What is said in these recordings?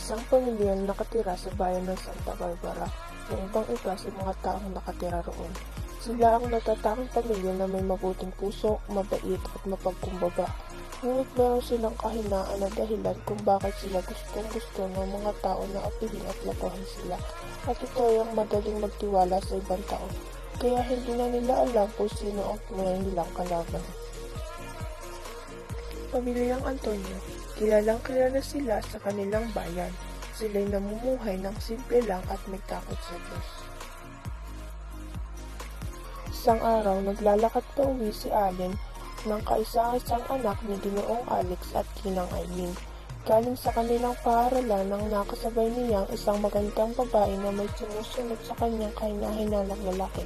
isang pamilyang nakatira sa bayan ng Santa Barbara na ibang-iba sa mga taong nakatira roon. Sila ang natatanging pamilya na may mabuting puso, mabait at mapagkumbaba. Ngunit meron silang kahinaan na dahilan kung bakit sila gustong-gusto ng mga tao na apilin at lapahin sila. At ito ay ang madaling magtiwala sa ibang tao, kaya hindi na nila alam kung sino ang tunay nilang kalaban. Pamilyang Antonio, kilalang kilala sila sa kanilang bayan. Sila'y namumuhay ng simple lang at may takot sa Diyos. Isang araw, naglalakad pa uwi si Allen ng kaisa-isang anak ni Ginoong Alex at Ginang Eileen. Galing sa kanilang paaralan nang nakasabay niyang isang magandang babae na may sumusunod sa kanyang kahinahinang lalaki.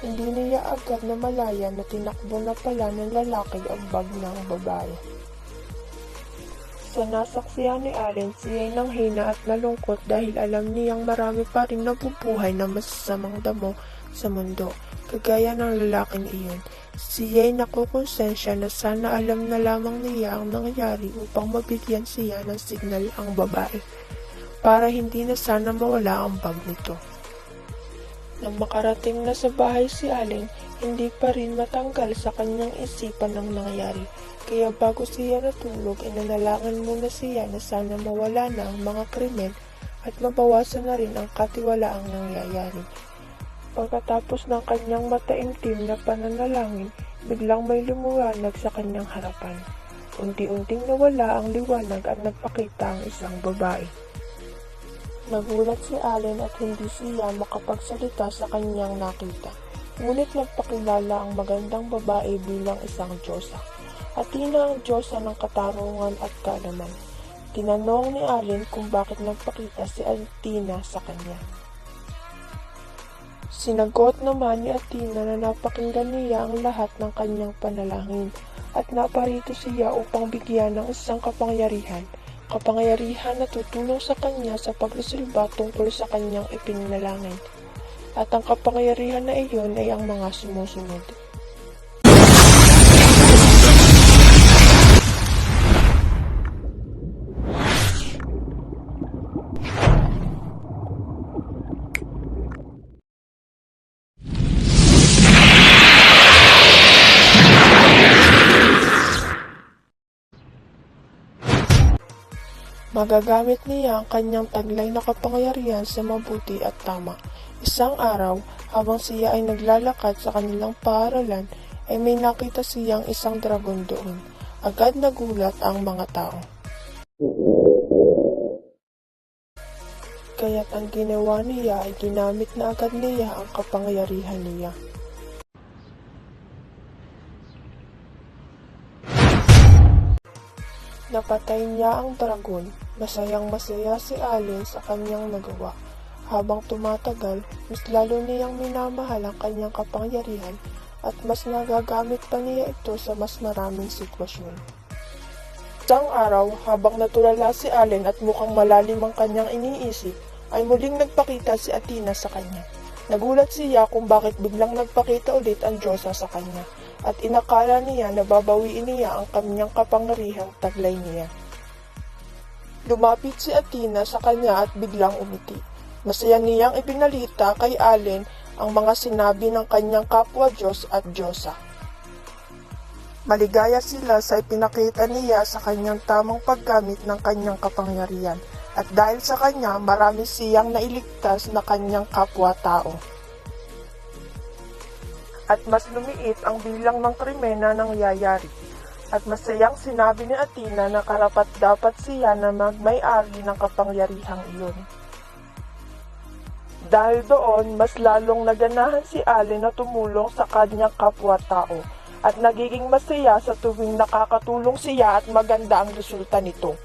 Hindi niya agad na malaya na tinakbo na pala ng lalaki ang bag ng babae. Sa nasaksihan ni Allen, siya'y nanghina at nalungkot dahil alam niyang marami pa rin nabubuhay na masasamang damo sa mundo, kagaya ng lalaking iyon. Siya'y nakukonsensya na sana alam na lamang niya ang nangyari upang mabigyan siya ng signal ang babae, para hindi na sana mawala ang bag nito. Nang makarating na sa bahay si Allen, hindi pa rin matanggal sa kanyang isipan ang nangyari. Kaya bago siya natulog, inanalangan muna siya na sana mawala na ang mga krimen at mabawasan na rin ang katiwalaang nangyayari. Pagkatapos ng kanyang mataimtim na pananalangin, biglang may lumuwanag sa kanyang harapan. Unti-unting nawala ang liwanag at nagpakita ang isang babae. Nagulat si Allen at hindi siya makapagsalita sa kanyang nakita. Ngunit nagpakilala ang magandang babae bilang isang Diyosa. Athena ang Diyosa ng katarungan at kaalaman. Tinanong ni Allen kung bakit nagpakita si Athena sa kanya. Sinagot naman ni Athena na napakinggan niya ang lahat ng kanyang panalangin at naparito siya upang bigyan ng isang kapangyarihan na tutulong sa kanya sa pagresolba tungkol sa kanyang ipinalangin. At ang kapangyarihan na iyon ay ang mga sumusunod. Magagamit niya ang kanyang taglay na kapangyarihan sa mabuti at tama. Isang araw, habang siya ay naglalakad sa kanilang paaralan, ay may nakita siyang isang dragon doon. Agad nagulat ang mga tao. Kaya't ang ginawa niya ay ginamit na agad niya ang kapangyarihan niya. Napatay niya ang dragon. Masayang-masaya si Allen sa kanyang nagawa. Habang tumatagal, mas lalo niyang minamahal ang kanyang kapangyarihan at mas nagagamit pa niya ito sa mas maraming sitwasyon. Isang araw, habang natulala si Allen at mukhang malalim ang kanyang iniisip, ay muling nagpakita si Athena sa kanya. Nagulat siya kung bakit biglang nagpakita ulit ang Diyosa sa kanya at inakala niya na babawiin niya ang kanyang kapangyarihang taglay niya. Lumapit si Athena sa kanya at biglang umiti. Masaya niyang ipinalita kay Allen ang mga sinabi ng kanyang kapwa Diyos at Diyosa. Maligaya sila sa ipinakita niya sa kanyang tamang paggamit ng kanyang kapangyarihan at dahil sa kanya marami siyang nailigtas na kanyang kapwa-tao. At mas lumiit ang bilang ng krimen na nangyayari. At masayang sinabi ni Athena na karapat-dapat siya na magmay-ari ng kapangyarihang iyon. Dahil doon, mas lalong naganahan si Allen na tumulong sa kanyang kapwa-tao at nagiging masaya sa tuwing nakakatulong siya at maganda ang resulta nito.